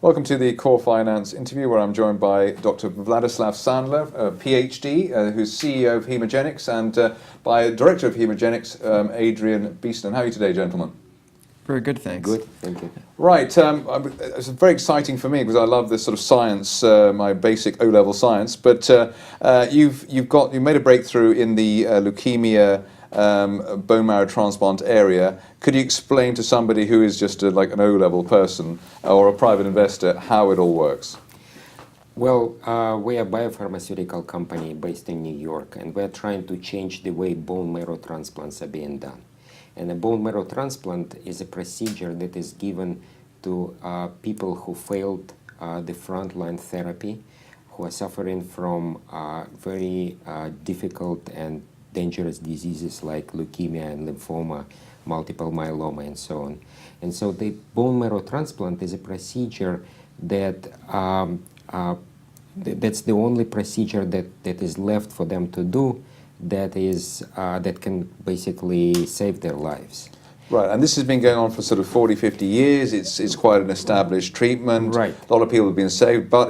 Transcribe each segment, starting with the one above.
Welcome to the Core Finance interview, where I'm joined by Dr. Vladislav Sandler, a PhD, who's CEO of Hemogenyx, and by Director of Hemogenyx, Adrian Beestan. How are you today, gentlemen? Very good, thanks. Good, thank you. Right, it's very exciting for me because I love this sort of science, my basic O-level science. But you've made a breakthrough in the leukemia bone marrow transplant area. Could you explain to somebody who is just like an O-level person or a private investor how it all works? Well, we are a biopharmaceutical company based in New York, and we're trying to change the way bone marrow transplants are being done. And a bone marrow transplant is a procedure that is given to people who failed the frontline therapy, who are suffering from very difficult and dangerous diseases like leukemia and lymphoma, multiple myeloma, and so on. And so the bone marrow transplant is a procedure that that's the only procedure that is left for them to do that can basically save their lives. Right, and this has been going on for sort of 40, 50 years. It's quite an established treatment. Right. A lot of people have been saved, but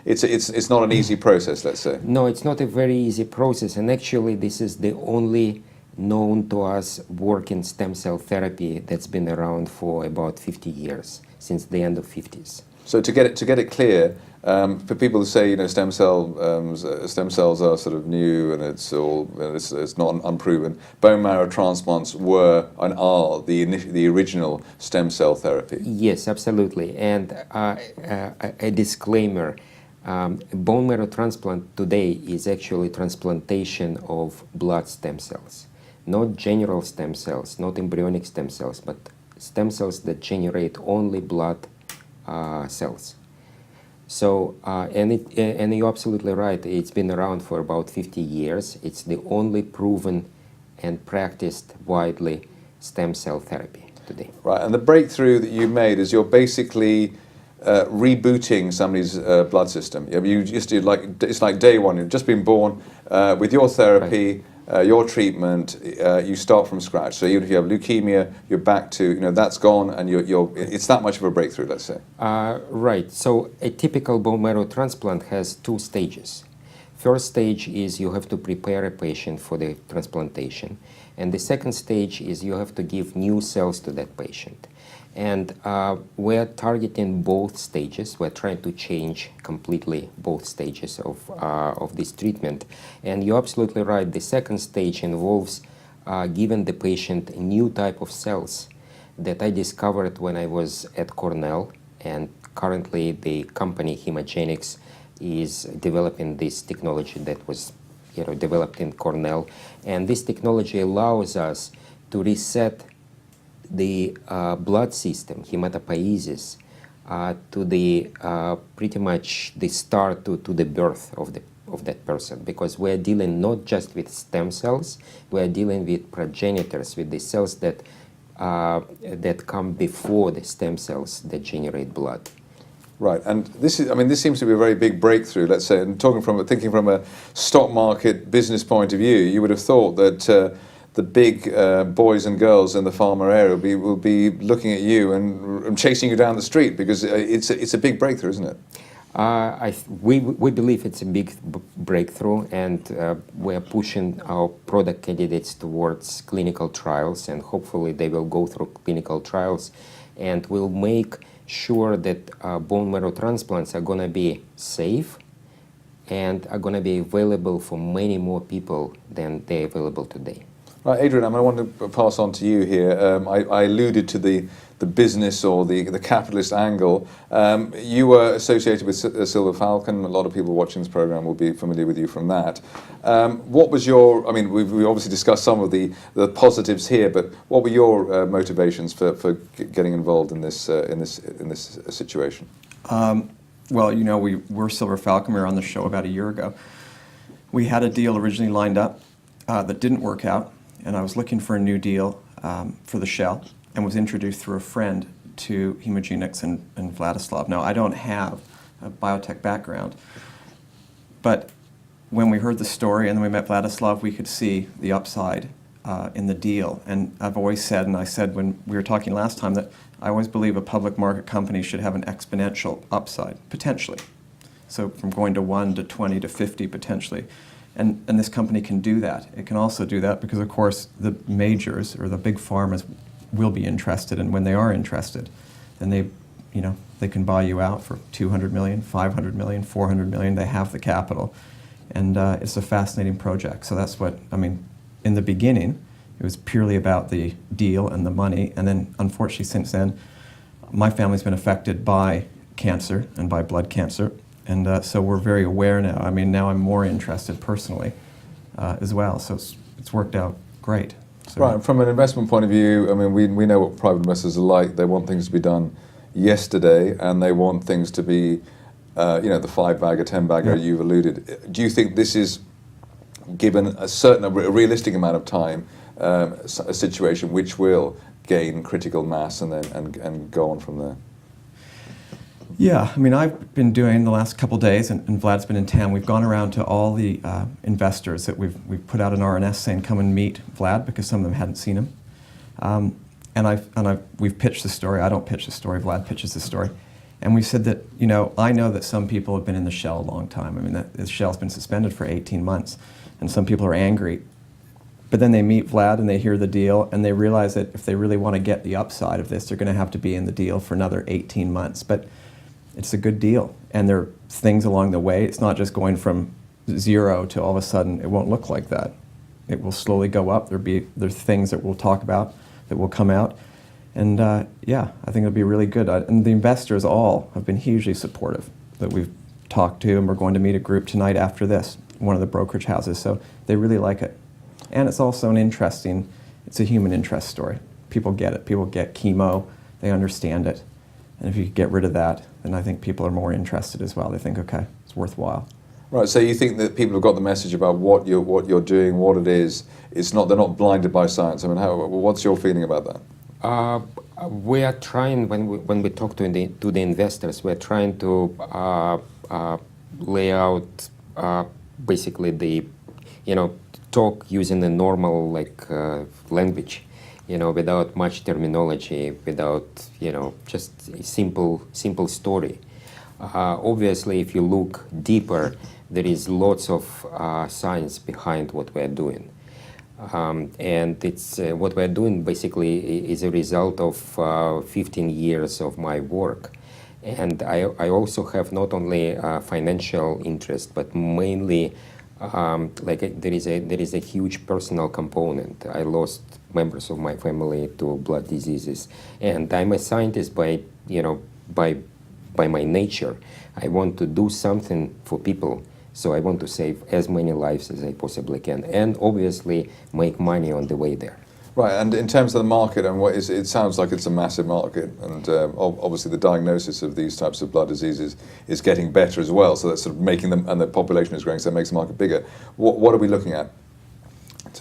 it's not an easy process, let's say. No, it's not a very easy process, and actually this is the only known to us working stem cell therapy that's been around for about 50 years, since the end of 50s. So to get it clear, for people who say stem cells are sort of new and it's not unproven, bone marrow transplants were and are the original stem cell therapy. Yes, absolutely. And a disclaimer: bone marrow transplant today is actually transplantation of blood stem cells, not general stem cells, not embryonic stem cells, but stem cells that generate only blood cells. So, and you're absolutely right, it's been around for about 50 years. It's the only proven and practiced widely stem cell therapy today. Right, and the breakthrough that you made is you're basically rebooting somebody's blood system. You just do it's like day one, you've just been born, with your therapy, right. Your treatment, you start from scratch. So even if you have leukemia, you're back to, that's gone, and it's that much of a breakthrough, let's say. Right. So a typical bone marrow transplant has two stages. First stage is you have to prepare a patient for the transplantation. And the second stage is you have to give new cells to that patient. And we're targeting both stages. We're trying to change completely both stages of this treatment. And you're absolutely right. The second stage involves giving the patient a new type of cells that I discovered when I was at Cornell. And currently the company Hemogenyx is developing this technology that was developed in Cornell. And this technology allows us to reset the blood system, hematopoiesis, to the pretty much the start to the birth of that person, because we're dealing not just with stem cells, we're dealing with progenitors, with the cells that come before the stem cells that generate blood. Right, and this seems to be a very big breakthrough, let's say, and thinking from a stock market business point of view, you would have thought that the big boys and girls in the pharma area will be looking at you and chasing you down the street, because it's a big breakthrough, isn't it? We believe it's a big breakthrough, and we're pushing our product candidates towards clinical trials, and hopefully they will go through clinical trials, and we'll make sure that bone marrow transplants are going to be safe and are going to be available for many more people than they're available today. Right, Adrian, I want to pass on to you here. I alluded to the business or the capitalist angle. You were associated with Silver Falcon. A lot of people watching this program will be familiar with you from that. What was your? We obviously discussed some of the positives here, but what were your motivations for getting involved in this situation? Well, we were Silver Falcon. We were on the show about a year ago. We had a deal originally lined up that didn't work out, and I was looking for a new deal for the shell, and was introduced through a friend to Hemogenyx and Vladislav. Now, I don't have a biotech background, but when we heard the story and then we met Vladislav, we could see the upside in the deal. And I've always said, and I said when we were talking last time, that I always believe a public market company should have an exponential upside, potentially. So from going to 1 to 20 to 50 potentially. And this company can do that. It can also do that because, of course, the majors or the big pharmas will be interested. And when they are interested, then they can buy you out for 200 million, 500 million, 400 million. They have the capital. And it's a fascinating project. So that's what, I mean, in the beginning, it was purely about the deal and the money. And then, unfortunately, since then, my family's been affected by cancer and by blood cancer. And so we're very aware now. I mean, now I'm more interested personally as well. So it's worked out great. So, right, from an investment point of view, I mean, we know what private investors are like. They want things to be done yesterday, and they want things to be, the 5-bagger, 10-bagger you've alluded. Do you think this is, given a realistic amount of time, a situation which will gain critical mass and then and go on from there? Yeah, I mean, I've been doing the last couple days, and Vlad's been in town. We've gone around to all the investors that we've put out an RNS saying, come and meet Vlad, because some of them hadn't seen him. And we've pitched the story. I don't pitch the story. Vlad pitches the story. And we said that, I know that some people have been in the shell a long time. I mean, the shell's been suspended for 18 months, and some people are angry. But then they meet Vlad and they hear the deal, and they realize that if they really want to get the upside of this, they're going to have to be in the deal for another 18 months. But it's a good deal, and there are things along the way. It's not just going from 0 to all of a sudden. It won't look like that. It will slowly go up. There's things that we'll talk about that will come out, and I think it'll be really good. And the investors all have been hugely supportive that we've talked to, and we're going to meet a group tonight after this, one of the brokerage houses. So they really like it, and it's also it's a human interest story. People get it. People get chemo. They understand it. And if you get rid of that, then I think people are more interested as well. They think, okay, it's worthwhile. Right. So you think that people have got the message about what you're doing, what it is. They're not blinded by science. I mean, what's your feeling about that? We are trying, when we talk to the investors, we're trying to lay out basically talk using the normal language. Without much terminology, without, just a simple story. Obviously, if you look deeper, there is lots of science behind what we're doing. And it's what we're doing basically is a result of 15 years of my work. And I also have not only financial interest, but mainly there is a huge personal component. I lost members of my family to blood diseases, and I'm a scientist by my nature. I want to do something for people, so I want to save as many lives as I possibly can, and obviously make money on the way there. Right, and in terms of the market, and it sounds like it's a massive market, and obviously the diagnosis of these types of blood diseases is getting better as well, so that's sort of making them, and the population is growing, so it makes the market bigger. What are we looking at?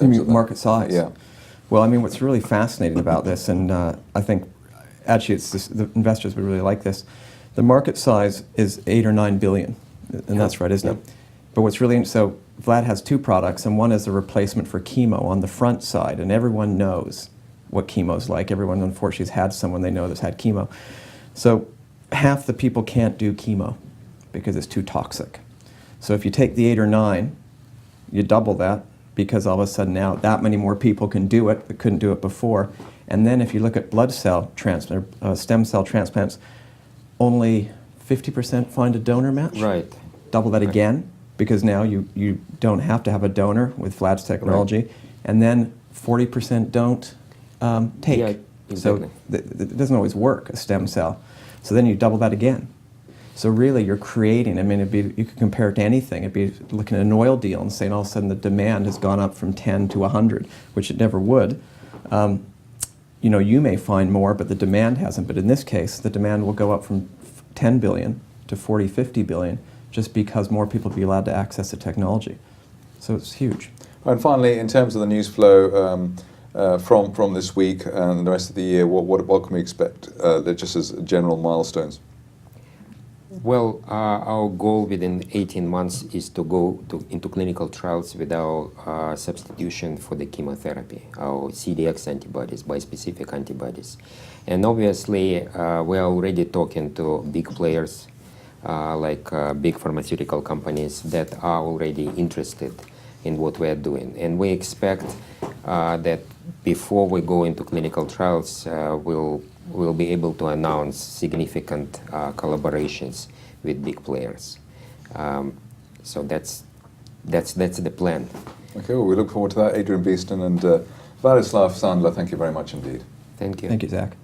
You mean market size? Yeah. Well, I mean, what's really fascinating about this, and I think actually the investors would really like this, the market size is 8 or 9 billion, and that's right, isn't it? But what's really, so Vlad has 2 products, and one is a replacement for chemo on the front side, and everyone knows what chemo's like. Everyone, unfortunately, has had someone they know that's had chemo. So half the people can't do chemo because it's too toxic. So if you take the 8 or 9, you double that, because all of a sudden now that many more people can do it that couldn't do it before. And then if you look at blood cell transplant, stem cell transplants, only 50% find a donor match. Right. Double that again, because now you don't have to have a donor with Vlad's technology, right. And then 40% don't take. Yeah, exactly. So it doesn't always work, a stem cell. So then you double that again. So really you're creating, I mean, you could compare it to anything. It'd be looking at an oil deal and saying all of a sudden the demand has gone up from 10 to 100, which it never would. You may find more, but the demand hasn't. But in this case, the demand will go up from 10 billion to 40, 50 billion, just because more people will be allowed to access the technology. So it's huge. And finally, in terms of the news flow from this week and the rest of the year, what can we expect just as general milestones? Well, our goal within 18 months is to go into clinical trials with our substitution for the chemotherapy, our CDX antibodies, bispecific antibodies. And obviously, we're already talking to big players, like big pharmaceutical companies that are already interested in what we're doing. And we expect that before we go into clinical trials, we'll be able to announce significant collaborations with big players. So that's the plan. Okay, well, we look forward to that. Adrian Beestan and Vladislav Sandler, thank you very much indeed. Thank you. Thank you, Zach.